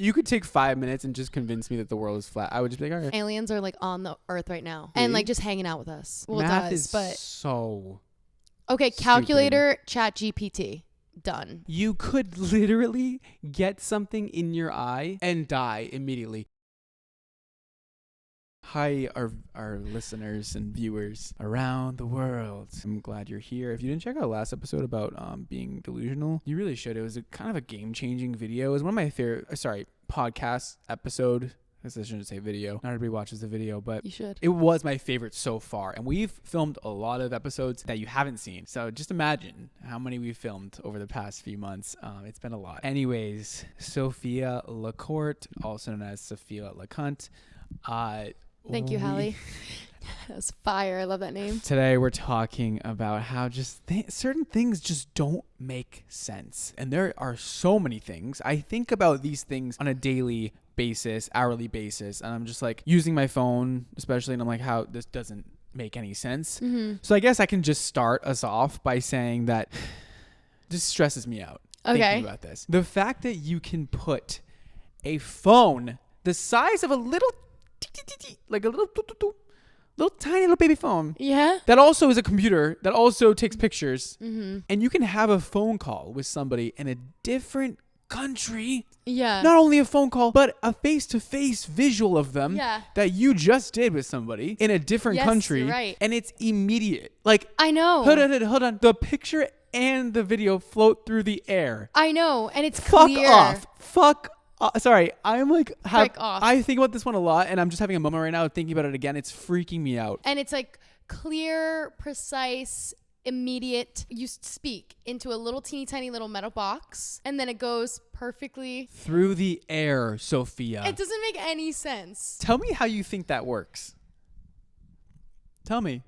You could take 5 minutes and just convince me that the world is flat. I would just be like, okay. Aliens are like on the earth right now. Really? And like just hanging out with us. Well, Math it does, is but so okay, calculator, chat GPT. Done. You could literally get something in your eye and die immediately. Hi, our listeners and viewers around the world. I'm glad you're here. If you didn't check out last episode about being delusional, you really should. It was kind of a game-changing video. It was one of my favorite, podcast episode. I guess I shouldn't say video. Not everybody watches the video, but you should. It was my favorite so far. And we've filmed a lot of episodes that you haven't seen. So just imagine how many we've filmed over the past few months. It's been a lot. Anyways, Sophia Lacourte, also known as Sophia LeCunt. Thank you, Hallie. That was fire. I love that name. Today we're talking about how just certain things just don't make sense. And there are so many things. I think about these things on a daily basis, hourly basis, and I'm just like using my phone, especially, and I'm like, how this doesn't make any sense. Mm-hmm. So I guess I can just start us off by saying that this stresses me out. Okay. Thinking about this. The fact that you can put a phone the size of a little like a little tiny little baby phone. Yeah. That also is a computer that also takes pictures. Mm-hmm. And you can have a phone call with somebody in a different country. Yeah. Not only a phone call, but a face-to-face visual of them that you just did with somebody in a different country. Right. And it's immediate. Like, I know. Hold on. The picture and the video float through the air. I know. And it's Fuck clear. off. Sorry, I'm like, off. I think about this one a lot, and I'm just having a moment right now thinking about it again. It's freaking me out. And it's like clear, precise, immediate. You speak into a little teeny tiny little metal box, and then it goes perfectly through the air, Sophia. It doesn't make any sense. Tell me how you think that works. Tell me.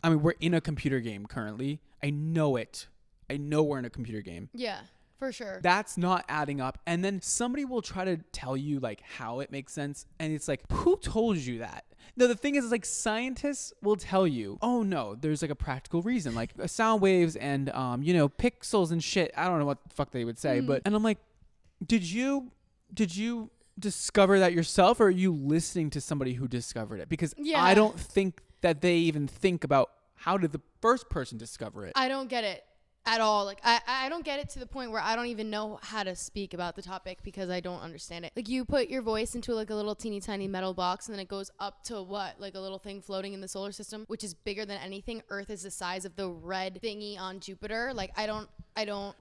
I mean, we're in a computer game currently. I know it. I know we're in a computer game. Yeah. For sure. That's not adding up. And then somebody will try to tell you like how it makes sense. And it's like, who told you that? No, the thing is like scientists will tell you, oh no, there's like a practical reason, like sound waves and, pixels and shit. I don't know what the fuck they would say, but, and I'm like, did you discover that yourself, or are you listening to somebody who discovered it? Because I don't think that they even think about how did the first person discover it. I don't get it at all. Like I don't get it to the point where I don't even know how to speak about the topic because I don't understand it. Like you put your voice into like a little teeny tiny metal box and then it goes up to what? Like a little thing floating in the solar system, which is bigger than anything. Earth is the size of the red thingy on Jupiter. Like I don't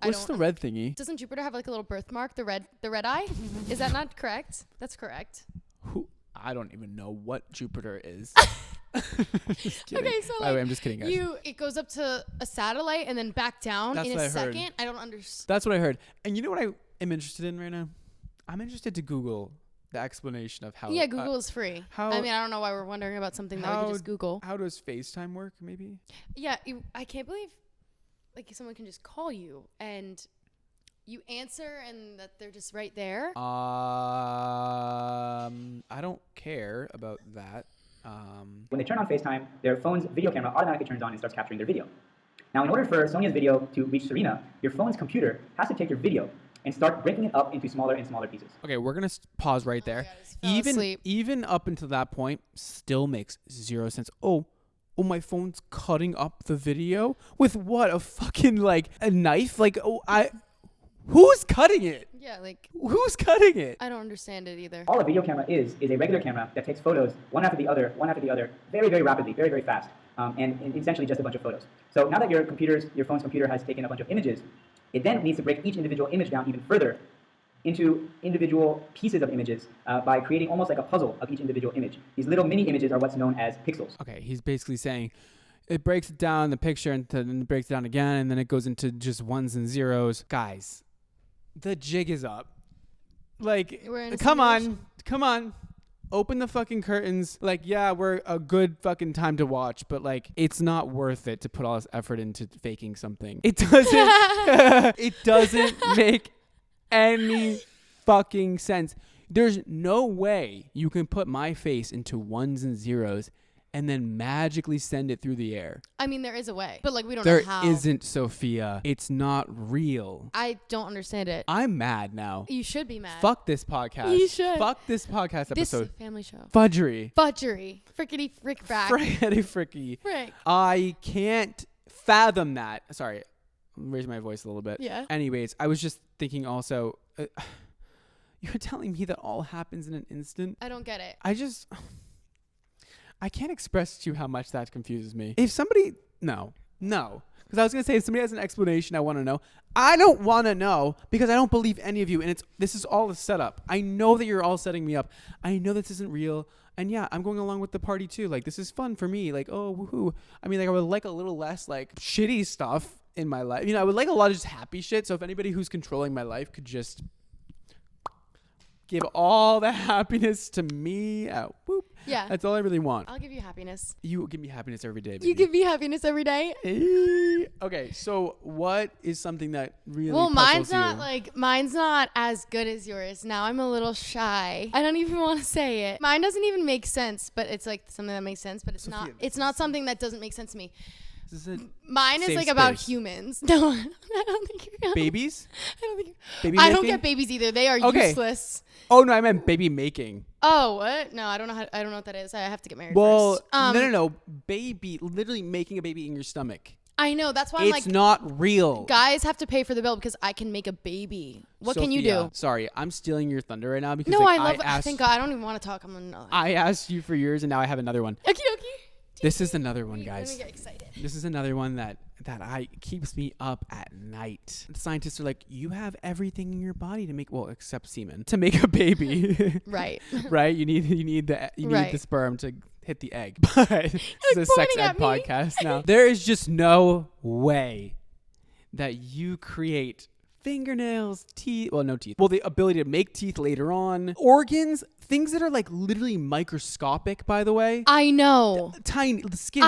What's the red thingy? Doesn't Jupiter have like a little birthmark? The red eye? Is that not correct? That's correct. I don't even know what Jupiter is. Okay, so by the way, I'm just kidding, guys. It goes up to a satellite and then back down in a second. I don't understand. That's what I heard. And you know what I am interested in right now? I'm interested to Google the explanation of how. Yeah, Google is free. I don't know why we're wondering about something that we can just Google. How does FaceTime work? Maybe. Yeah, I can't believe like someone can just call you and you answer and that they're just right there. I don't care about that. When they turn on FaceTime, their phone's video camera automatically turns on and starts capturing their video. Now, in order for Sonia's video to reach Serena, your phone's computer has to take your video and start breaking it up into smaller and smaller pieces. Okay, we're going to pause right there. Even up until that point, still makes zero sense. Oh, my phone's cutting up the video? With what? A fucking, like, a knife? Like, who's cutting it? Yeah, like... Who's cutting it? I don't understand it either. All a video camera is a regular camera that takes photos one after the other, very, very rapidly, very, very fast, and essentially just a bunch of photos. So now that your phone's computer has taken a bunch of images, it then needs to break each individual image down even further into individual pieces of images by creating almost like a puzzle of each individual image. These little mini images are what's known as pixels. Okay, he's basically saying it breaks it down, the picture, and then it breaks it down again, and then it goes into just ones and zeros. Guys, the jig is up. Like, come on. Open the fucking curtains. Like, yeah, we're a good fucking time to watch, but like, it's not worth it to put all this effort into faking something. It doesn't make any fucking sense. There's no way you can put my face into ones and zeros and then magically send it through the air. I mean, there is a way, but like we don't There know how. isn't, Sophia. It's not real. I don't understand it. I'm mad now. You should be mad. Fuck this podcast. You should. Fuck this podcast This episode. family show. Fudgery. Fudgery. Frickety frick frack. Frickety fricky. Frick. I can't fathom that. Sorry. Raise my voice a little bit. Yeah. Anyways, I was just thinking also, you're telling me that all happens in an instant? I don't get it. I can't express to you how much that confuses me. If somebody, no. Because I was going to say, if somebody has an explanation, I want to know. I don't want to know because I don't believe any of you. And this is all a setup. I know that you're all setting me up. I know this isn't real. And yeah, I'm going along with the party too. Like, this is fun for me. Like, oh, woohoo. I mean, like, I would like a little less like shitty stuff in my life. You know, I would like a lot of just happy shit. So if anybody who's controlling my life could just give all the happiness to me, whoop. Yeah. That's all I really want. I'll give you happiness. You give me happiness every day, baby. You give me happiness every day. Okay, so what is something that really mine's puzzles mine's not as good as yours. Now I'm a little shy. I don't even want to say it. Mine doesn't even make sense, but it's like something that makes sense, but it's not something that doesn't make sense to me. Mine is like about humans. No, I don't think you're gonna. Babies? I don't think Baby I don't making? get babies either. They are useless. Oh no, I meant baby making. Oh, what? No, I don't know I don't know what that is. I have to get married Well, first. no. Baby, literally making a baby in your stomach. I know. That's why It's not real. guys have to pay for the bill because I can make a baby. What can you Sophia, do? Sorry, I'm stealing your thunder right now because No, like, I love. asked, Thank God. I don't even want to talk. I asked you for yours, and now I have another one. Okie dokie. This is another one, Let guys. me get excited. This is another one that keeps me up at night. The scientists are like, you have everything in your body to make, well, except semen, to make a baby. Right. Right? You need the sperm to hit the egg. But this is a sex pointing ed at me. podcast now. There is just no way that you create fingernails, teeth, well, no teeth. Well, the ability to make teeth later on, organs, things that are like literally microscopic, by the way. I know. Tiny skin,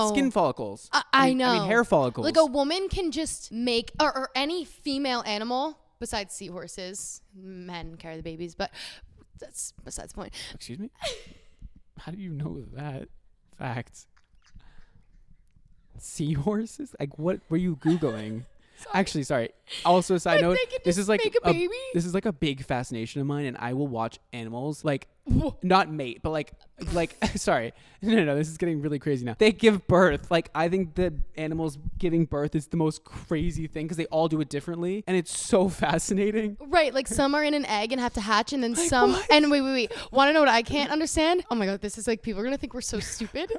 skin follicles. I know. I mean, hair follicles. Like a woman can just make, or any female animal besides seahorses. Men carry the babies, but that's besides the point. Excuse me? How do you know that fact? Seahorses? Like, what were you Googling? Actually, sorry. Also, a side note, this is like this is like a big fascination of mine, and I will watch animals like not mate, but like sorry, no, this is getting really crazy now. They give birth. Like, I think that animals giving birth is the most crazy thing because they all do it differently, and it's so fascinating. Right, like some are in an egg and have to hatch, and then Like, some. what? And wait. Want to know what I can't understand? Oh my God, this is like people are gonna think we're so stupid.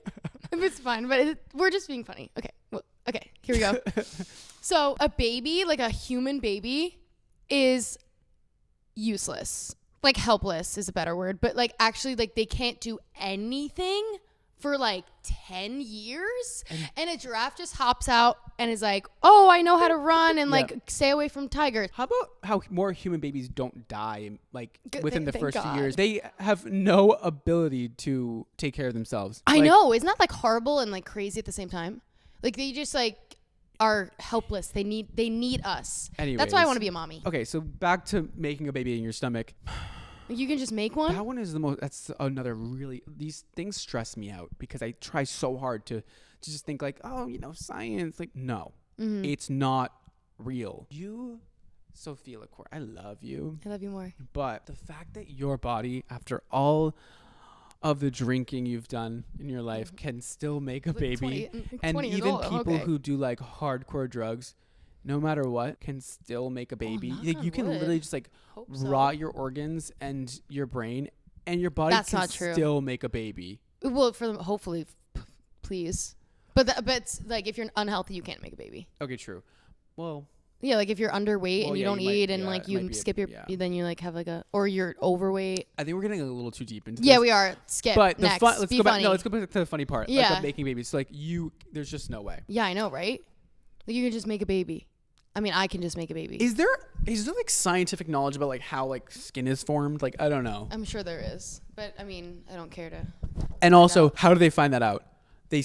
It's fine, but we're just being funny. Okay, well, okay, here we go. So a baby, like a human baby, is useless. Like helpless is a better word, but like actually like they can't do anything for like 10 years. And a giraffe just hops out and is like, oh, I know how to run and like stay away from tigers. How about how more human babies don't die like within the thank first God. few years? They have no ability to take care of themselves. I Like, know. Isn't that like horrible and like crazy at the same time? Like they just like are helpless. They need us. Anyways. That's why I want to be a mommy. Okay, so back to making a baby in your stomach. You can just make one. That one is the most. That's another really. These things stress me out because I try so hard to just think like, oh, science. Like, no, it's not real. You, Sophia LaCour, I love you. I love you more. But the fact that your body, after all of the drinking you've done in your life, can still make a baby, 20 and years even old, people okay. who do like hardcore drugs, no matter what, can still make a baby. knock Like, on you can wood. literally just like Hope so. rot your organs and your brain, and your body That's can not true. still make a baby. Well, for them, hopefully, please. But it's like if you're unhealthy, you can't make a baby. Okay, true. Well, Yeah, like if you're underweight Well, and you yeah, don't you might- eat and yeah, like it you might be skip yeah. then you like have like or you're overweight. I think we're getting a little too deep into Yeah, this. we are. Skip. But the next. let's Be go back. funny. No, let's go back to the funny part. Like, Yeah. of making babies. So like there's just no way. Yeah, I know, right? Like you can just make a baby. I mean, I can just make a baby. Is there like scientific knowledge about like how like skin is formed? Like, I don't know. I'm sure there is, but I mean, I don't care to. And also, how do they find that out? They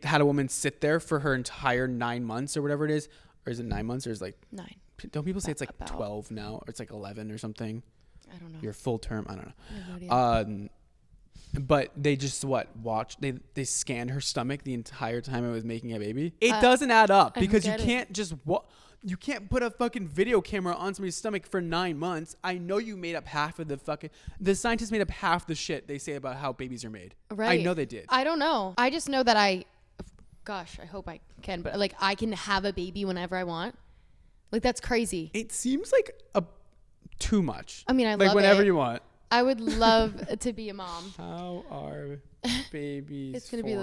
had a woman sit there for her entire 9 months or whatever it is, or is it 9 months or is it like 9. don't people say it's like About. 12 now or it's like 11 or something? I don't know. Your full term, I don't know. I have no idea. But they just watch. They scanned her stomach the entire time it was making a baby. It doesn't add up because you can't just you can't put a fucking video camera on somebody's stomach for 9 months. I know you made up half of the scientists made up half the shit they say about how babies are made. Right. I know they did. I don't know. I just know that I hope I can, but like I can have a baby whenever I want. Like that's crazy. It seems like too much. I mean, I like love whenever it. you want. I would love to be a mom. How are babies It's gonna be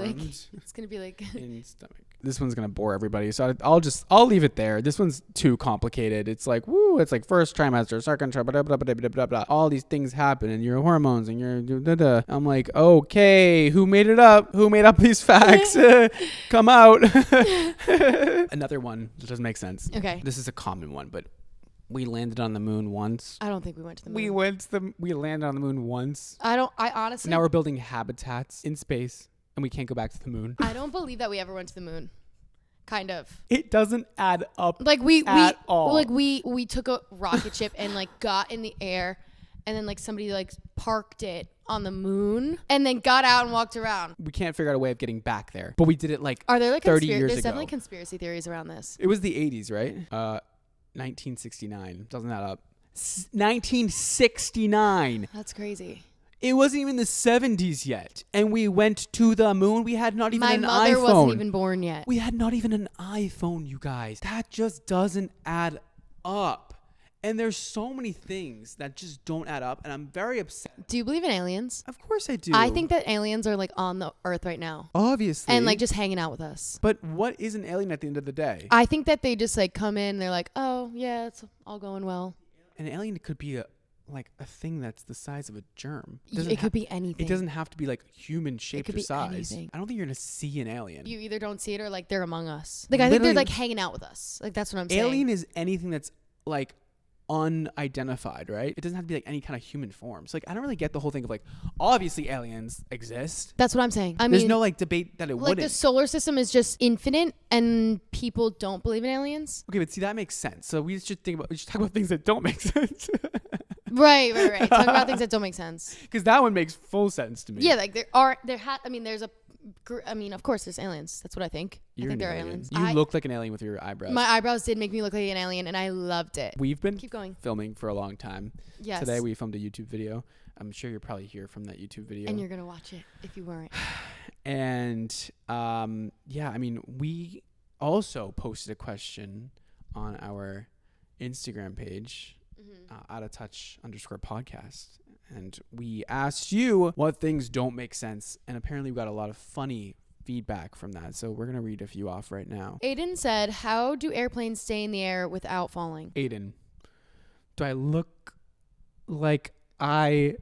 like in stomach? This one's gonna bore everybody, so I'll leave it there. This one's too complicated. It's like it's like first trimester, second trimester, blah, blah, blah, blah, blah, blah. All these things happen, and your hormones, and your I'm like, okay, who made it up? Who made up these facts? Come out. Another one that doesn't make sense. Okay. This is a common one, but we landed on the moon once. I don't think we went to the moon. We landed on the moon once. I honestly. Now we're building habitats in space, and we can't go back to the moon. I don't believe that we ever went to the moon. Kind of. It doesn't add up. Like we all. Like we took a rocket ship and like got in the air, and then like somebody like parked it on the moon, and then got out and walked around. We can't figure out a way of getting back there, but we did it like Are there like 30 years There's ago. definitely conspiracy theories around this. It was the 80s, right? 1969. Doesn't add up. 1969. That's crazy. It wasn't even the 70s yet, and we went to the moon. We had not even an iPhone. My mother wasn't even born yet. We had not even an iPhone, you guys. That just doesn't add up. And there's so many things that just don't add up, and I'm very upset. Do you believe in aliens? Of course I do. I think that aliens are like on the earth right now. Obviously. And like just hanging out with us. But what is an alien at the end of the day? I think that they just like come in, they're like, oh yeah, it's all going well. An alien could be a thing that's the size of a germ. It could be anything. It doesn't have to be like human shaped could or be size. anything. I don't think you're gonna see an alien. You either don't see it or like they're among us. Like I think they're like hanging out with us. Like that's what I'm saying. Alien is anything that's like unidentified, right? It doesn't have to be like any kind of human form. So like I don't really get the whole thing of like obviously aliens exist. That's what I'm saying. I There's mean, no like debate that it like wouldn't. the solar system is just infinite and people don't believe in aliens. Okay, but see that makes sense. So we should talk about things that don't make sense. Right. Talk about things that don't make sense. Because that one makes full sense to me. Yeah, like of course there's aliens. That's what I think. I think there are aliens. You look like an alien with your eyebrows. My eyebrows did make me look like an alien, and I loved it. We've been Keep going. filming for a long time. Yes. Today we filmed a YouTube video. I'm sure you're probably here from that YouTube video. And you're going to watch it if you weren't. And yeah, I mean, we also posted a question on our Instagram page, @touch_podcast. And we asked you what things don't make sense. And apparently we got a lot of funny feedback from that. So we're going to read a few off right now. Aiden said, how do airplanes stay in the air without falling? Aiden, do I look like I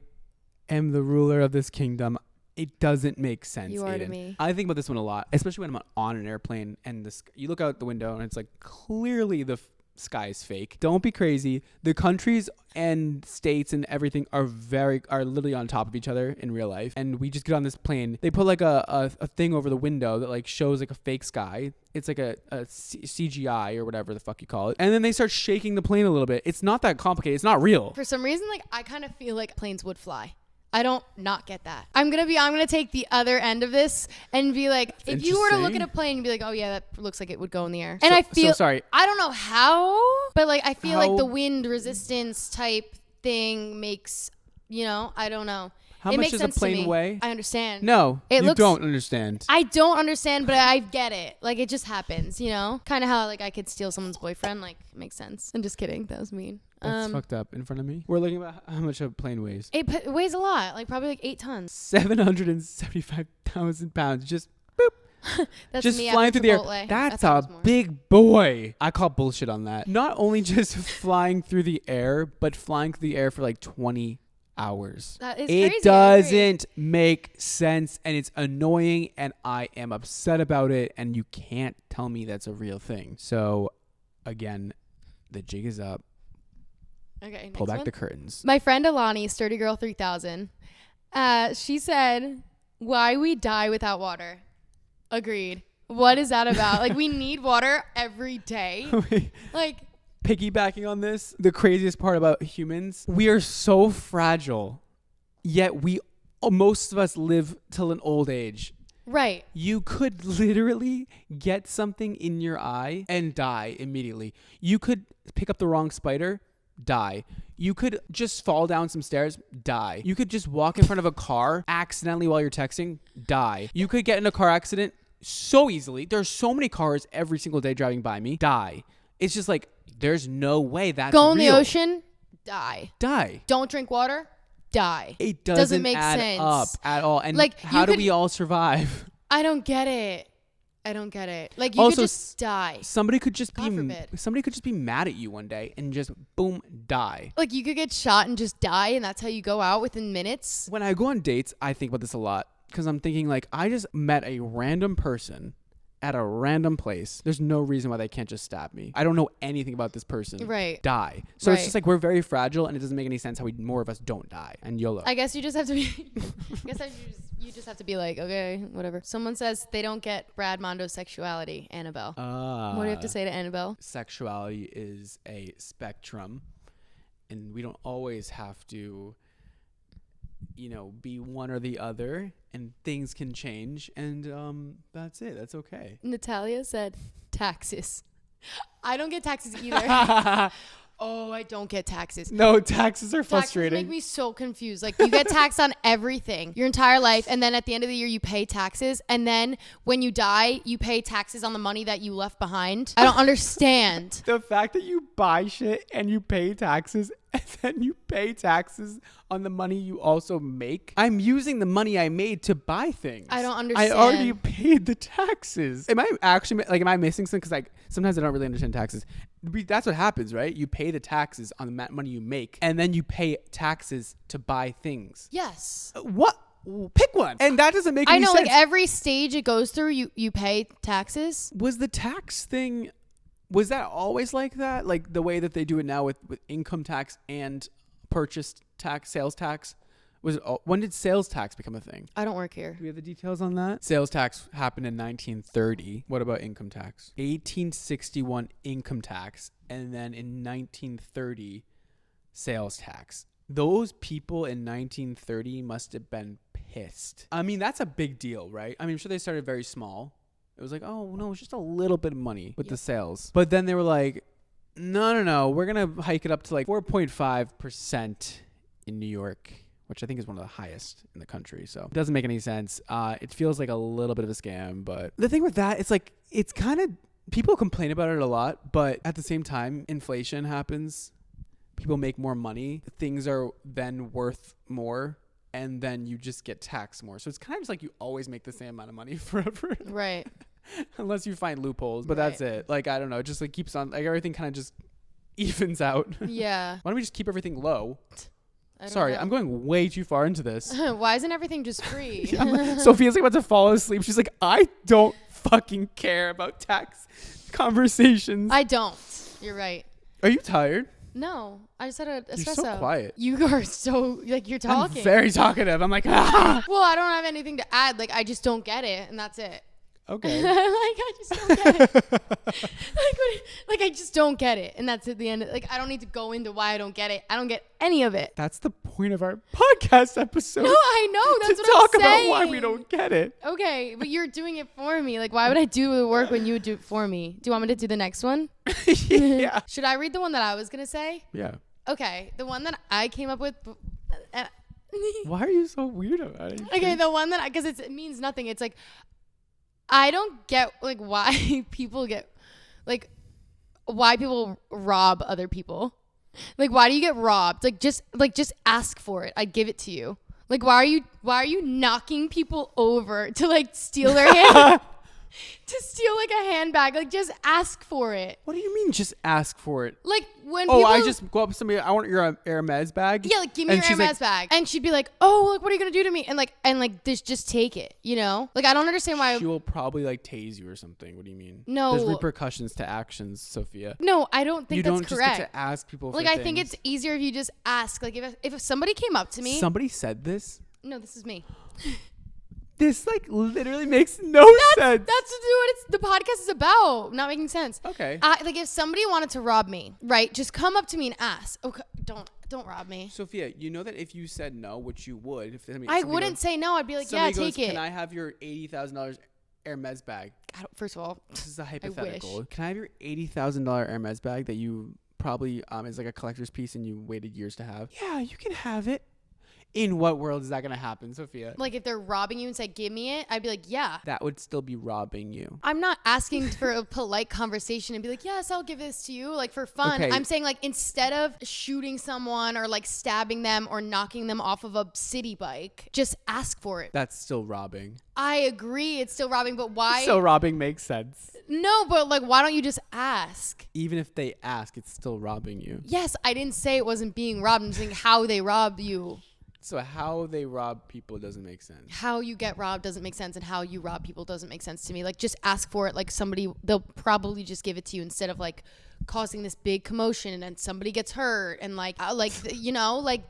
am the ruler of this kingdom? It doesn't make sense. You are Aiden. to me. I think about this one a lot, especially when I'm on an airplane and you look out the window and it's like clearly the sky is fake. Don't be crazy. The countries and states and everything are literally on top of each other in real life. And we just get on this plane. They put like a thing over the window that like shows like a fake sky. It's like a CGI or whatever the fuck you call it. And then they start shaking the plane a little bit. It's not that complicated. It's not real. For some reason, like I kind of feel like planes would fly. I don't not get that. I'm gonna take the other end of this and be like, if you were to look at a plane and be like, oh yeah, that looks like it would go in the air. And I feel, sorry. I don't know how, but like I feel like the wind resistance type thing makes, I don't know. How it much makes does a sense to plane me. weigh? I understand. No, you don't understand. I don't understand, but I get it. Like it just happens, kind of how like I could steal someone's boyfriend. Like it makes sense. I'm just kidding. That was mean. That's fucked up in front of me. We're looking about how much a plane weighs. It weighs a lot, like probably like 8 tons. 775,000 pounds. Just boop. That's just me flying through the air. Chipotle. That's a big boy. I call bullshit on that. Not only just flying through the air, but flying through the air for like 20 hours. That is crazy. It doesn't make sense, and it's annoying, and I am upset about it, and you can't tell me that's a real thing. So, again, the jig is up. Okay. Pull back the curtains. My friend Alani, Sturdy Girl 3000, she said, why we die without water. Agreed. What is that about? Like, we need water every day. Like, piggybacking on this, the craziest part about humans, we are so fragile, yet we most of us live till an old age. Right. You could literally get something in your eye and die immediately. You could pick up the wrong spider, die. You could just fall down some stairs, die. You could just walk in front of a car accidentally while you're texting, die. You could get in a car accident so easily. There's so many cars every single day driving by me, die. It's just like, there's no way that's Go in real. the ocean, die. Die. Don't drink water, die. It doesn't make add sense up at all. And like, how do we all survive? I don't get it. Like, you also, could just die. Somebody could just God forbid. be mad at you one day and just boom, die. Like, you could get shot and just die, and that's how you go out within minutes. When I go on dates, I think about this a lot because I'm thinking like, I just met a random person at a random place. There's no reason why they can't just stab me. I don't know anything about this person. Right. Die. So it's Right. just like, we're very fragile, and it doesn't make any sense how more of us don't die. And YOLO. I guess you just have to be. You just have to be like, okay, whatever. Someone says they don't get Brad Mondo's sexuality. Annabelle. What do you have to say to Annabelle? Sexuality is a spectrum, and we don't always have to, be one or the other, and things can change, and that's it. That's okay. Natalia said taxes. I don't get taxes either. Oh, I don't get taxes. No, taxes are Taxes frustrating. make me so confused. Like, you get taxed on everything your entire life, and then at the end of the year you pay taxes, and then when you die you pay taxes on the money that you left behind. I don't understand. The fact that you buy shit and you pay taxes, and then you pay taxes on the money you also make. I'm using the money I made to buy things. I don't understand. I already paid the taxes. Am I missing something? Because like, sometimes I don't really understand taxes. That's what happens, right? You pay the taxes on the money you make, and then you pay taxes to buy things. Yes. What? Pick one. And that doesn't make any sense. I know, like, every stage it goes through, you pay taxes. Was the tax thing, was that always like that? Like the way that they do it now with income tax and purchase tax, sales tax? When did sales tax become a thing? I don't work here. Do we have the details on that? Sales tax happened in 1930. What about income tax? 1861 income tax, and then in 1930 sales tax. Those people in 1930 must have been pissed. I mean, that's a big deal, right? I mean, I'm sure they started very small. It was like, oh no, it's just a little bit of money with the sales. But then they were like, no, we're going to hike it up to like 4.5% in New York, which I think is one of the highest in the country. So it doesn't make any sense. It feels like a little bit of a scam. But the thing with that, it's like, it's kind of, people complain about it a lot, but at the same time, inflation happens. People make more money. Things are then worth more, and then you just get taxed more. So it's kind of just like you always make the same amount of money forever. Right. Unless you find loopholes. But Right. that's it. Like, I don't know. It just like keeps on, like everything kind of just evens out. Yeah. Why don't we just keep everything low? I don't Sorry, know. I'm going way too far into this. Why isn't everything just free? Sophia's like about to fall asleep. She's like, I don't fucking care about tax conversations. I don't. You're right. Are you tired? No, I just had an espresso. You're so quiet. You are so, like, you're talking. I'm very talkative. I'm like, ah. Well, I don't have anything to add. Like, I just don't get it, and that's it. Okay. Like, I just don't get it. like, I just don't get it, and that's at the end. Like, I don't need to go into why I don't get it. I don't get any of it. That's the point of our podcast episode. No, I know. That's to what talk I'm saying. about why we don't get it. Okay, but you're doing it for me. Like, why would I do the work when you would do it for me? Do you want me to do the next one? Yeah. Should I read the one that I was going to say? Yeah. Okay, the one that I came up with. Why are you so weird about it? Okay, the one that because it means nothing. It's like, I don't get like why people rob other people. Like, why do you get robbed? Like just ask for it. I'd give it to you. Like, why are you knocking people over to like steal their hand? To steal like a handbag? Like, just ask for it. What do you mean just ask for it? Like, when people... I just go up to somebody, I want your Hermes bag. Yeah, like, give me your Hermes bag. And she'd be like, oh, like, what are you going to do to me? And this, just take it, you know? Like, I don't understand why... She will probably, like, tase you or something. What do you mean? No. There's repercussions to actions, Sophia. No, I don't think that's correct. You don't just get to ask people for like, things. I think it's easier if you just ask. Like, if somebody came up to me... Somebody said this? No, this is me. This, like, literally makes no sense. That's what the podcast is about. Not making sense. Okay. Like, if somebody wanted to rob me, right, just come up to me and ask. Okay, don't Don't rob me. Sophia, you know that if you said no, which you would, if I wouldn't say no. I'd be like, yeah, take it. Can I have your $80,000 Hermes bag? First of all, this is a hypothetical. Can I have your $80,000 Hermes bag that you probably is like a collector's piece and you waited years to have? Yeah, you can have it. In what world is that going to happen, Sophia? Like if they're robbing you and say, give me it, I'd be like, yeah. That would still be robbing you. I'm not asking for a polite conversation and be like, yes, I'll give this to you, like for fun. Okay. I'm saying like instead of shooting someone or like stabbing them or knocking them off of a city bike, just ask for it. That's still robbing. I agree. It's still robbing, but why? So robbing makes sense. No, but like, why don't you just ask? Even if they ask, it's still robbing you. Yes, I didn't say it wasn't being robbed. I'm saying how they rob you. So how they rob people doesn't make sense. How you get robbed doesn't make sense, and how you rob people doesn't make sense to me. Like, just ask for it. Like they'll probably just give it to you instead of like causing this big commotion and then somebody gets hurt and like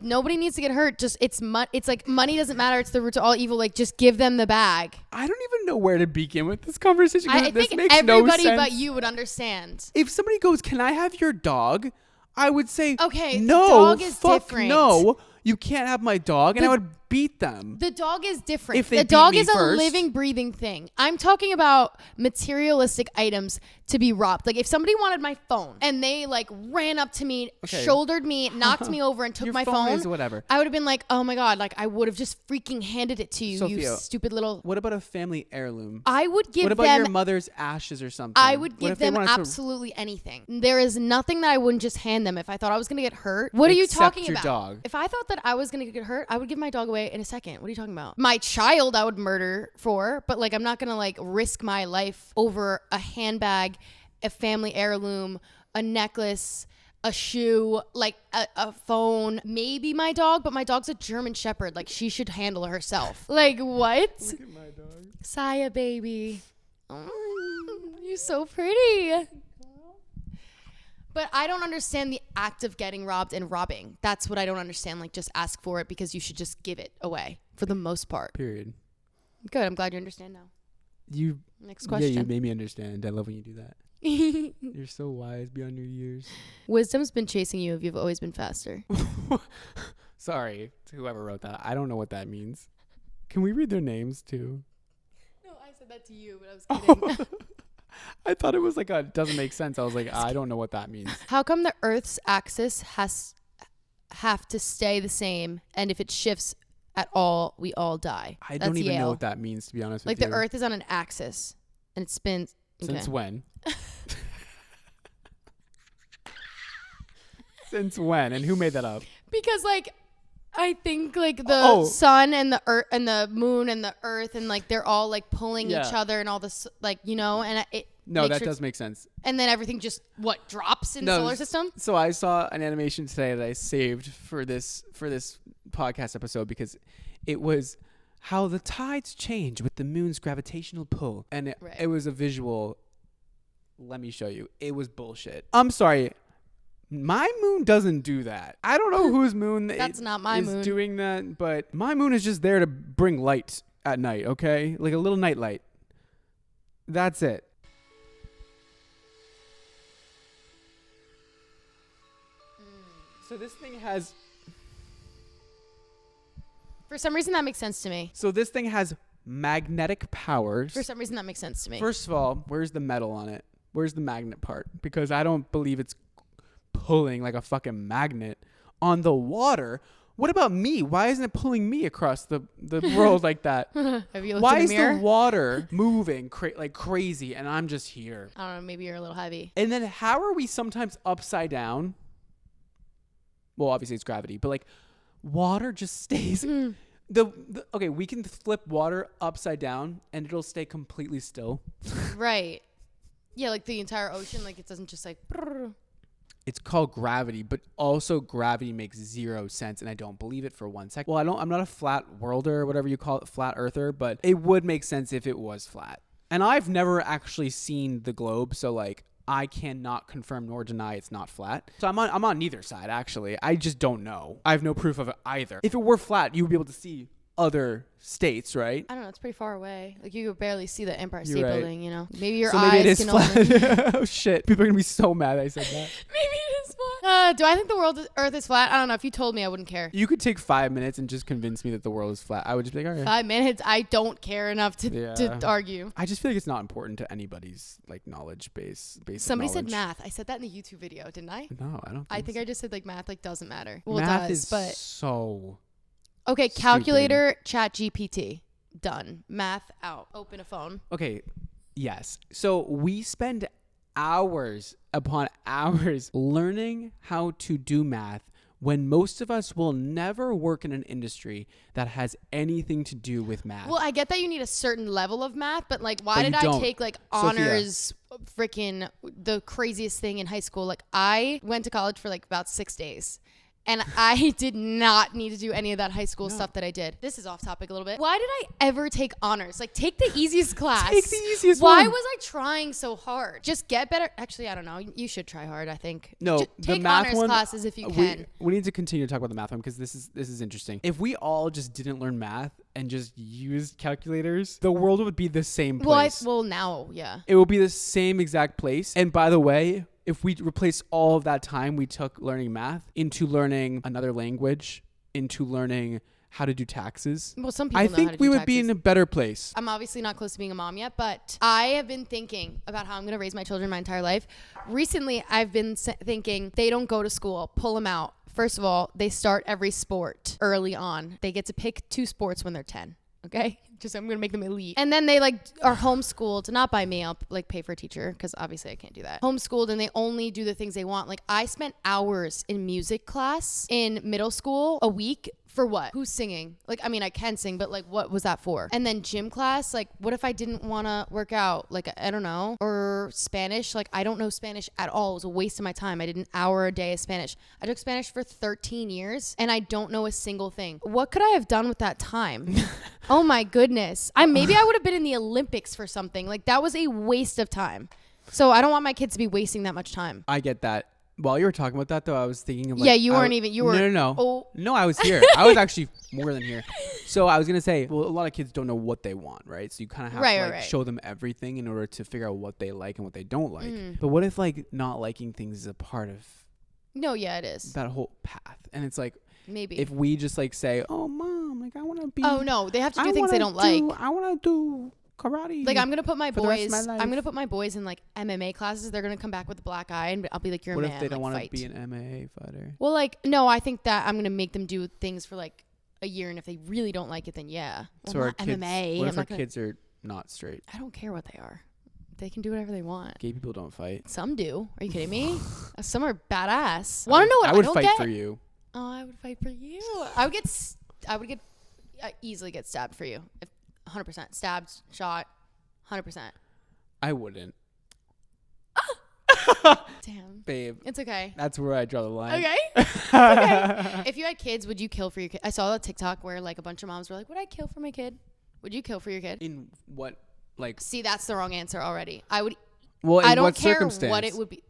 nobody needs to get hurt. Just it's like money doesn't matter. It's the root to all evil. Like just give them the bag. I don't even know where to begin with this conversation. I think everybody but you would understand. If somebody goes, "Can I have your dog?" I would say, "Okay, no, the dog is different. No, you can't have my dog," and I would beat them. The dog is different. If they the dog is first. A living, breathing thing. I'm talking about materialistic items to be robbed. Like if somebody wanted my phone and they like ran up to me, shouldered me, knocked me over and took my phone, is whatever. I would have been like, oh my God, like I would have just freaking handed it to you, Sophia, you stupid little. What about a family heirloom? I would give them. What about your mother's ashes or something? I would give them absolutely anything. There is nothing that I wouldn't just hand them if I thought I was going to get hurt. What are you talking your about? Dog. If I thought that I was going to get hurt, I would give my dog away in a second. What are you talking about? My child I would murder for, but like I'm not going to like risk my life over a handbag, a family heirloom, a necklace, a shoe, like a phone, maybe my dog, but my dog's a German Shepherd. Like she should handle herself. Like what? Look at my dog. Saya baby. Oh, you're so pretty. But I don't understand the act of getting robbed and robbing. That's what I don't understand. Like, just ask for it because you should just give it away for the most part. Period. Good. I'm glad you understand now. Next question. Yeah, you made me understand. I love when you do that. You're so wise beyond your years. Wisdom's been chasing you if you've always been faster. Sorry to whoever wrote that. I don't know what that means. Can we read their names too? No, I said that to you, but I was kidding. I thought it was like doesn't make sense. I was like, I don't know what that means. How come the Earth's axis have to stay the same, and if it shifts at all, we all die? I don't even know what that means, to be honest with you. Like the Earth is on an axis, and it spins. Since when? Since when? And who made that up? Because like I think like the sun and the earth and the moon and the earth and like they're all like pulling each other and all this like and it that does make sense. And then everything just drops in the solar system. So I saw an animation today that I saved for this podcast episode because it was how the tides change with the moon's gravitational pull, and it was a visual. Let me show you. It was bullshit. I'm sorry. My moon doesn't do that. I don't know whose moon That's not my moon. Is doing that, but my moon is just there to bring light at night, okay? Like a little night light. That's it. So this thing has... For some reason, that makes sense to me. So this thing has magnetic powers. For some reason, that makes sense to me. First of all, where's the metal on it? Where's the magnet part? Because I don't believe it's pulling like a fucking magnet on the water. What about me? Why isn't it pulling me across the world like that? Have you looked Why in is the mirror? the water moving like crazy and I'm just here? I don't know. Maybe you're a little heavy. And then how are we sometimes upside down? Well, obviously it's gravity, but like water just stays. Okay, we can flip water upside down and it'll stay completely still. Right. Yeah, like the entire ocean, like it doesn't just like... It's called gravity, but also gravity makes zero sense, and I don't believe it for 1 second. Well, I'm not a flat worlder or whatever you call it, flat earther, but it would make sense if it was flat. And I've never actually seen the globe, so like I cannot confirm nor deny it's not flat. So I'm on neither side, actually. I just don't know. I have no proof of it either. If it were flat, you would be able to see other states, right? I don't know. It's pretty far away. Like you could barely see the Empire State You're right. Building, you know? Maybe your so eyes maybe it is can flat. only... Oh, shit. People are going to be so mad I said that. Maybe it is flat. Do I think the Earth is flat? I don't know. If you told me, I wouldn't care. You could take 5 minutes and just convince me that the world is flat. I would just be like, all right. 5 minutes? I don't care enough to argue. I just feel like it's not important to anybody's like knowledge base. Somebody said math. I said that in the YouTube video, didn't I? No, I don't. I think I just said like math like doesn't matter. Well, math it does, is but so. Okay, calculator, chat GPT, done. Math out. Open a phone. Okay, yes. So we spend hours upon hours learning how to do math when most of us will never work in an industry that has anything to do with math. Well, I get that you need a certain level of math, but like, why But did you I don't. take like Sophia. honors, freaking the craziest thing in high school? Like, I went to college for like about 6 days. And I did not need to do any of that high school stuff that I did. This is off topic a little bit. Why did I ever take honors? Like, take the easiest class. Take the easiest Why one. was I trying so hard? Just get better. Actually, I don't know. You should try hard, I think. No, Just the take math honors one, classes if you can. We need to continue to talk about the math one because this is interesting. If we all just didn't learn math and just used calculators, the world would be the same place. Well, now, yeah. It will be the same exact place. And by the way, if we replace all of that time we took learning math into learning another language, into learning how to do taxes, Well, some people I know how think to we do would be taxes. in a better place. I'm obviously not close to being a mom yet, but I have been thinking about how I'm going to raise my children my entire life. Recently, I've been thinking they don't go to school, pull them out. First of all, they start every sport early on. They get to pick 2 sports when they're 10. Okay? I'm going to make them elite. And then they like are homeschooled, not by me. I'll like pay for a teacher because obviously I can't do that. Homeschooled, and they only do the things they want. Like, I spent hours in music class in middle school a week. For what? Who's singing? Like, I mean, I can sing, but like, what was that for? And then gym class, like, what if I didn't want to work out? Like, I don't know. Or Spanish, like, I don't know Spanish at all. It was a waste of my time. I did an hour a day of Spanish. I took Spanish for 13 years and I don't know a single thing. What could I have done with that time? Oh my goodness. Maybe I would have been in the Olympics for something. Like, that was a waste of time. So I don't want my kids to be wasting that much time. I get that. While you were talking about that, though, I was thinking of like... Yeah, you weren't even... You were... No. Oh. No, I was here. I was actually more than here. So I was going to say, well, a lot of kids don't know what they want, right? So you kind of have to like show them everything in order to figure out what they like and what they don't like. But what if like not liking things is a part of... No, yeah, it is. That whole path. And it's like... Maybe. If we just like say, oh, mom, like I want to be... Oh, no. They have to do things they don't like. I want to do... karate. Like, I'm gonna put my boys. I'm gonna put my boys in like MMA classes. They're gonna come back with a black eye, and I'll be like, "You're a man." What if they don't want to be an MMA fighter? Well, like, no, I think that I'm gonna make them do things for like a year, and if they really don't like it, then yeah. Well, So our not kids, MMA. what if our kids are not straight? I don't care what they are. They can do whatever they want. Gay people don't fight. Some do. Are you kidding me? Some are badass. Want to know what I would don't fight get? for you. Oh, I would fight for you. I would easily get stabbed for you. If 100% stabbed, shot. 100%. I wouldn't. Damn. Babe. It's okay. That's where I draw the line. Okay. Okay. If you had kids, would you kill for your kid? I saw a TikTok where like a bunch of moms were like, would I kill for my kid? Would you kill for your kid? In what, like... See, that's the wrong answer already. I would... Well, in I don't what care circumstance? what it would be.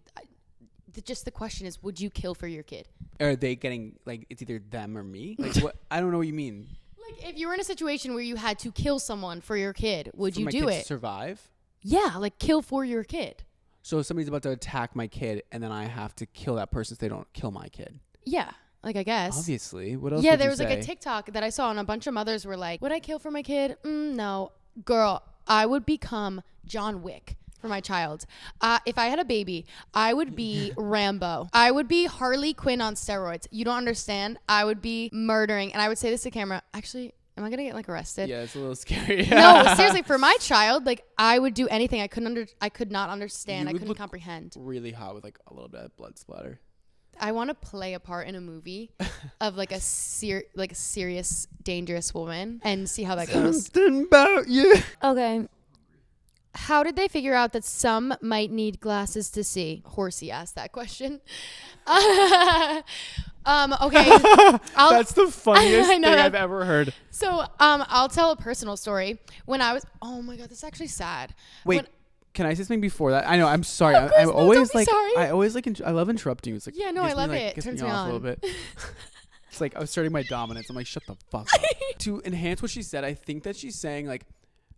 Just the question is, would you kill for your kid? Are they getting, like, it's either them or me? Like, what? I don't know what you mean. Like, if you were in a situation where you had to kill someone for your kid, would For you my do kid it? to survive? Yeah, like kill for your kid. So if somebody's about to attack my kid, and then I have to kill that person so they don't kill my kid. Yeah, like I guess. Obviously. What else Yeah, would there you was say? like a TikTok that I saw, and a bunch of mothers were like, would I kill for my kid? No. Girl, I would become John Wick for my child. If I had a baby, I would be Rambo. I would be Harley Quinn on steroids. You don't understand. I would be murdering, and I would say this to camera. Actually, am I gonna get like arrested? Yeah, it's a little scary. No, seriously, for my child, like I would do anything. I could not understand. You I would couldn't look comprehend. really hot with like a little bit of blood splatter. I want to play a part in a movie of like a serious, dangerous woman and see how that goes. Something about you. Okay. How did they figure out that some might need glasses to see? Horsey asked that question. Okay. That's the funniest I thing know that. I've ever heard. So, I'll tell a personal story. When I was, oh my God, this is actually sad. Wait, can I say something before that? I know, I'm sorry. Of course, I'm no, always don't be like, sorry. I always like, I love interrupting you. It's like, Yeah, no, gets I love me, it. Gets Turns me me off a little on. bit. It's like, I was starting my dominance. I'm like, shut the fuck up. To enhance what she said, I think that she's saying like,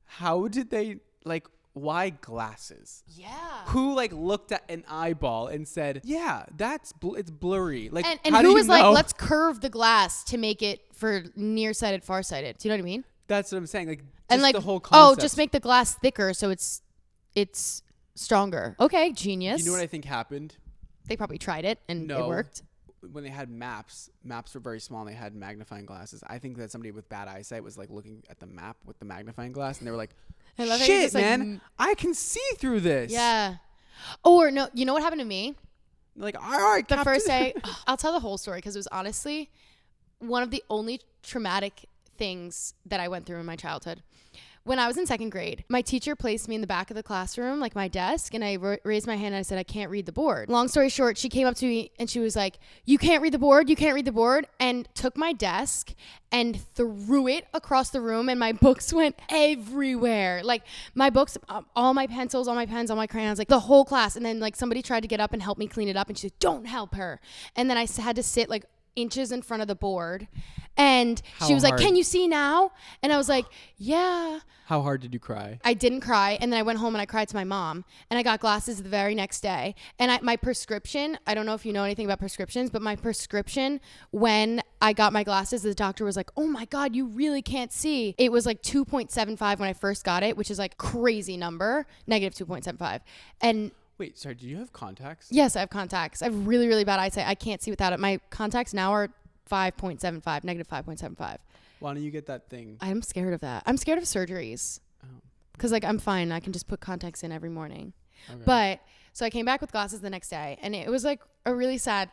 how did they, like, why glasses? Yeah. Who like looked at an eyeball and said, yeah, it's blurry. Like, And how who do was you like, know? let's curve the glass to make it for nearsighted, farsighted. Do you know what I mean? That's what I'm saying. Like, And just like, the whole concept. just make the glass thicker so it's stronger. Okay, genius. You know what I think happened? They probably tried it and it worked. When they had maps were very small and they had magnifying glasses. I think that somebody with bad eyesight was like looking at the map with the magnifying glass and they were like, shit, man, I can see through this. Yeah. Or no, you know what happened to me? Like, all right, The first day, I'll tell the whole story because it was honestly one of the only traumatic things that I went through in my childhood. When I was in second grade, my teacher placed me in the back of the classroom, like my desk, and I raised my hand and I said, I can't read the board. Long story short, she came up to me and she was like, you can't read the board, and took my desk and threw it across the room and my books went everywhere. Like my books, all my pencils, all my pens, all my crayons, like the whole class. And then like somebody tried to get up and help me clean it up and she said, don't help her. And then I had to sit like inches in front of the board and she was like, can you see now? And I was like, yeah. How hard did you cry? I didn't cry, and then I went home and I cried to my mom, and I got glasses the very next day. And my prescription, I don't know if you know anything about prescriptions, but my prescription when I got my glasses, the doctor was like, oh my God, you really can't see. It was like 2.75 when I first got it, which is like crazy number, negative 2.75. And wait, sorry, do you have contacts? yes, I have contacts. I have really, really bad eyesight. I can't see without it. My contacts now are 5.75, negative 5.75. Why don't you get that thing? I'm scared of that. I'm scared of surgeries. Oh. Because like I'm fine. I can just put contacts in every morning. Okay. But so I came back with glasses the next day and it was like a really sad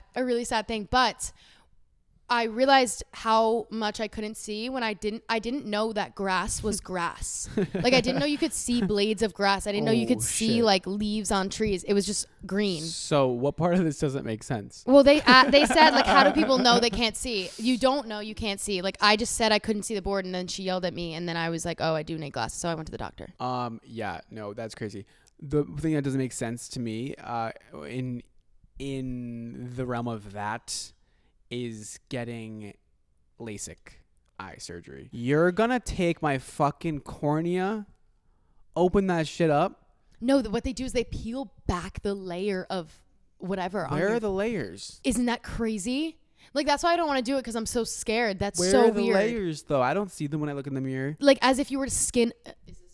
thing. But I realized how much I couldn't see when I didn't know that grass was grass. Like I didn't know you could see blades of grass. I didn't know you could see like leaves on trees. It was just green. So what part of this doesn't make sense? Well, they said like, how do people know they can't see? You don't know you can't see. Like I just said I couldn't see the board and then she yelled at me and then I was like, oh, I do need glasses. So I went to the doctor. Yeah, no, that's crazy. The thing that doesn't make sense to me, in the realm of that, is getting LASIK eye surgery. You're gonna take my fucking cornea, open that shit up. No, what they do is they peel back the layer of whatever. Where are the layers? Isn't that crazy? Like that's why I don't want to do it because I'm so scared. That's Where so are the weird. layers though? I don't see them when I look in the mirror. Like as if you were to skin.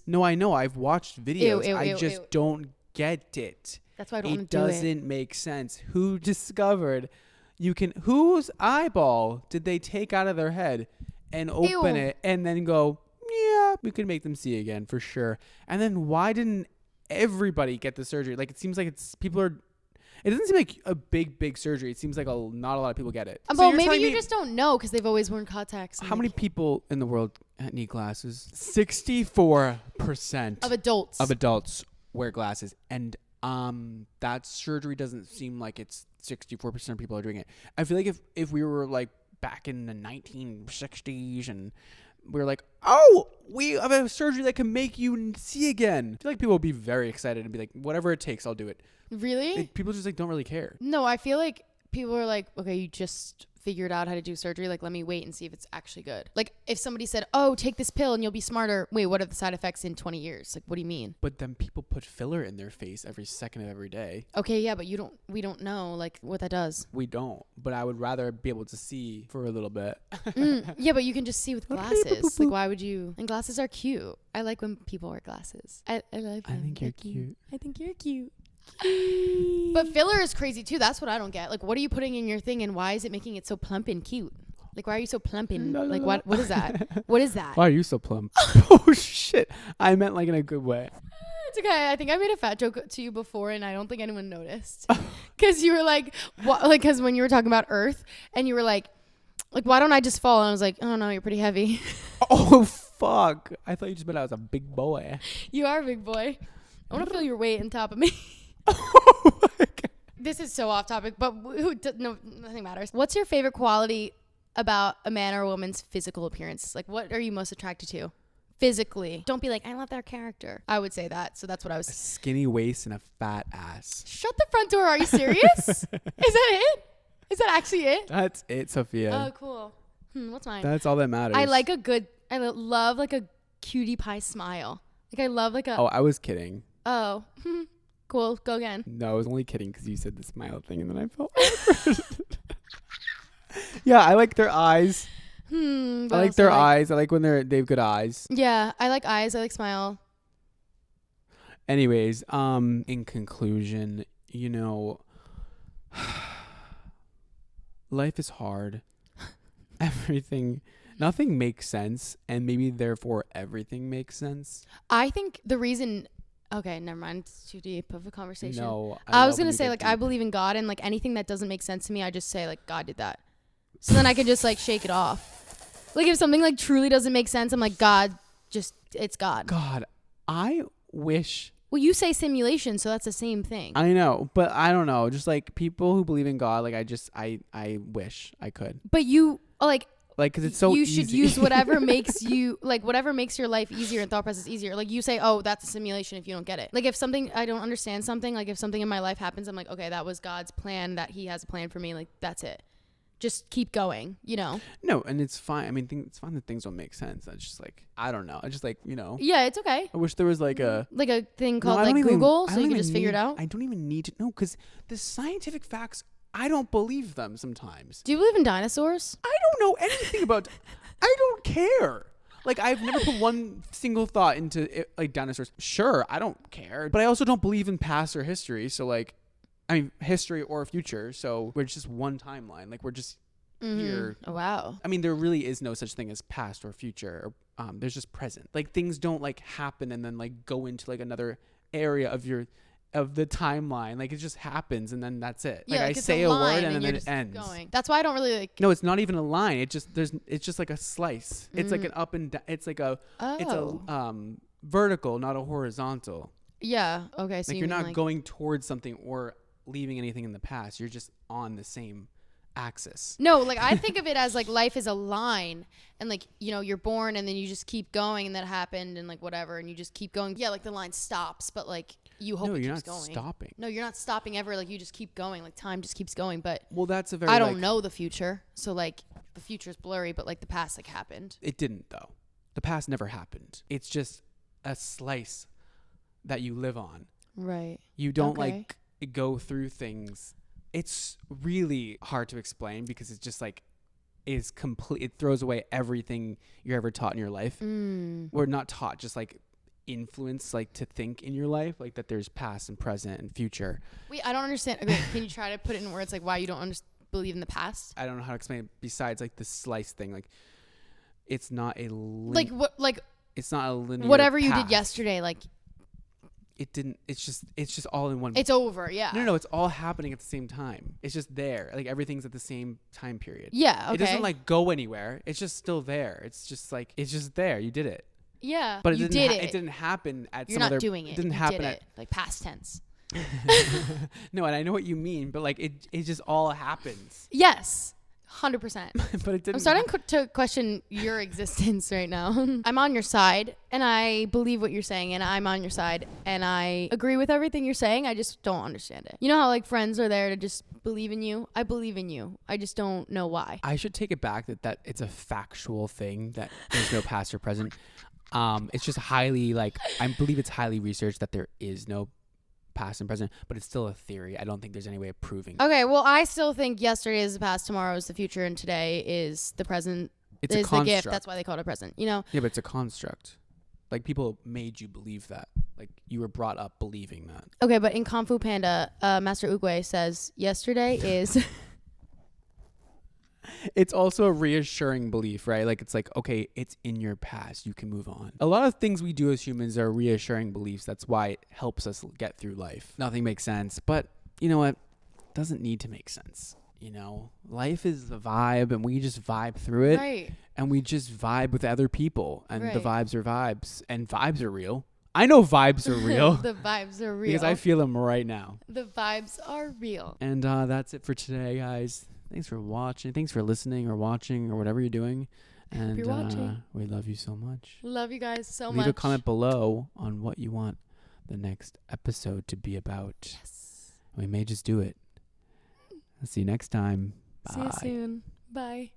No, I know. I've watched videos. I just ew. don't get it. That's why I don't want to to do it. It doesn't make sense. Who discovered whose eyeball did they take out of their head and open it and then go, yeah, we could make them see again for sure. And then why didn't everybody get the surgery? Like it seems like it doesn't seem like a big surgery. It seems like not a lot of people get it. Well, maybe you just don't know because they've always worn contacts. How many people in the world need glasses? 64% of adults wear glasses. And that surgery doesn't seem like it's 64% of people are doing it. I feel like if we were like back in the 1960s and we were like, oh, we have a surgery that can make you see again, I feel like people would be very excited and be like, whatever it takes, I'll do it. Really? People just like don't really care. No, I feel like people are like, okay, you just figured out how to do surgery. Like, let me wait and see if it's actually good. Like if somebody said, oh, take this pill and you'll be smarter. Wait, what are the side effects in 20 years? Like, what do you mean? But then people put filler in their face every second of every day. Okay, yeah, but we don't know like what that does. We don't. But I would rather be able to see for a little bit. Yeah, but you can just see with glasses. Like, why would you? And glasses are cute. I like when people wear glasses. I like them. I think you're cute. I think you're cute. But filler is crazy too. That's what I don't get. Like, what are you putting in your thing and why is it making it so plump and cute? Like, why are you so plump and like what is that? What is that? Why are you so plump? Oh shit. I meant like in a good way. It's okay. I think I made a fat joke to you before and I don't think anyone noticed. Cause you were like, what? Like, cause when you were talking about Earth and you were like, why don't I just fall? And I was like, oh no, you're pretty heavy. Oh fuck. I thought you just meant I was a big boy. You are a big boy. I want to feel your weight on top of me. Oh my God. This is so off topic, but no, nothing matters. What's your favorite quality about a man or a woman's physical appearance? Like, what are you most attracted to physically? Don't be like, I love their character. I would say that. So that's what I was. A skinny waist and a fat ass. Shut the front door. Are you serious? Is that it? Is that actually it? That's it, Sophia. Oh, cool. What's mine? That's all that matters. I love like a cutie pie smile. Like I love like a. Oh, I was kidding. Oh. Cool. Go again. No, I was only kidding because you said the smile thing and then I felt awkward. Yeah, I like their eyes. I like their eyes. I like when they have good eyes. Yeah, I like eyes. I like smile. Anyways, in conclusion, you know, life is hard. Nothing makes sense, and maybe therefore everything makes sense. I think the reason. Okay, never mind. It's too deep of a conversation. No, I was gonna say like I believe in God, and like anything that doesn't make sense to me, I just say like God did that. So then I can just like shake it off. Like if something like truly doesn't make sense, I'm like God, it's God. God, I wish. Well, you say simulation, so that's the same thing. I know, but I don't know. Just like people who believe in God, like I wish I could. But you like because it's so you easy. should use whatever makes you like whatever makes your life easier and thought process easier. Like you say, oh, that's a simulation if you don't get it. Like if something I don't understand something, like if something in my life happens, I'm like, okay, that was God's plan. That He has a plan for me. Like that's it. Just keep going, you know? No, and it's fine. I mean, it's fine that things don't make sense. That's just like, I don't know. I just like, you know. Yeah, it's okay. I wish there was like a thing called like Google, so you can just figure it out. I don't even need to know because the scientific facts, I don't believe them sometimes. Do you believe in dinosaurs? I don't know anything about, I don't care. Like I've never put one single thought into it, like dinosaurs. Sure, I don't care. But I also don't believe in past or history. So like, I mean, history or future. So we're just one timeline. Like we're just here. Oh, wow. I mean, there really is no such thing as past or future. Or, there's just present. Like things don't like happen and then like go into like another area of the timeline. Like it just happens and then that's it. Yeah, like I say a word and then it just ends. Going. That's why I don't really like. No, it's not even a line. It's just like a slice. It's like an up and down. It's like it's a vertical, not a horizontal. Yeah. Okay. So like you're not going towards something or leaving anything in the past. You're just on the same axis. No, like I think of it as like life is a line and like, you know, you're born and then you just keep going and that happened and like whatever and you just keep going. Yeah, like the line stops, but like you hope it keeps going. No, you're not stopping. No, you're not stopping ever. Like you just keep going. Like time just keeps going. But well, that's a very I don't know the future. So like the future is blurry, but like the past like happened. It didn't though. The past never happened. It's just a slice that you live on. Right. You don't like go through things. It's really hard to explain because it's just like is complete. It throws away everything you're ever taught in your life. Or not taught, just like influence, like to think in your life, like that there's past and present and future. Wait, I don't understand. Okay, can you try to put it in words like why you don't believe in the past? I don't know how to explain it besides like the slice thing. Like it's not a like what like it's not a linear whatever path. you did yesterday, like it didn't. It's just all in one. It's over. Yeah. No. It's all happening at the same time. It's just there. Like everything's at the same time period. Yeah. Okay. It doesn't like go anywhere. It's just still there. It's just like it's just there. You did it. Yeah. But you did it. It didn't happen at You're some other. not doing it. It didn't you happen did at it. Like past tense. No, and I know what you mean, but like it just all happens. Yes. 100%. But it didn't. I'm starting to question your existence right now. I'm on your side and I believe what you're saying and I'm on your side and I agree with everything you're saying. I just don't understand it. You know how like friends are there to just believe in you? I believe in you. I just don't know why. I should take it back that it's a factual thing that there's no past or present. It's just highly like I believe it's highly researched that there is no past and present, but it's still a theory. I don't think there's any way of proving. Okay, well, I still think yesterday is the past, tomorrow is the future, and today is the present. It's is a construct. The gift. That's why they call it a present. You know? Yeah, but it's a construct. Like people made you believe that. Like you were brought up believing that. Okay, but in Kung Fu Panda, Master Oogway says yesterday is. It's also a reassuring belief, right? Like it's like, okay, it's in your past. You can move on. A lot of things we do as humans are reassuring beliefs. That's why it helps us get through life. Nothing makes sense, but you know what? It doesn't need to make sense. You know, life is a vibe and we just vibe through it. Right. And we just vibe with other people and right. The vibes are vibes and vibes are real. I know vibes are real. The vibes are real. Because I feel them right now. The vibes are real. And that's it for today, guys. Thanks for watching. Thanks for listening or watching or whatever you're doing. And you're watching. We love you so much. Love you guys so much. Leave a comment below on what you want the next episode to be about. Yes. We may just do it. I'll see you next time. Bye. See you soon. Bye.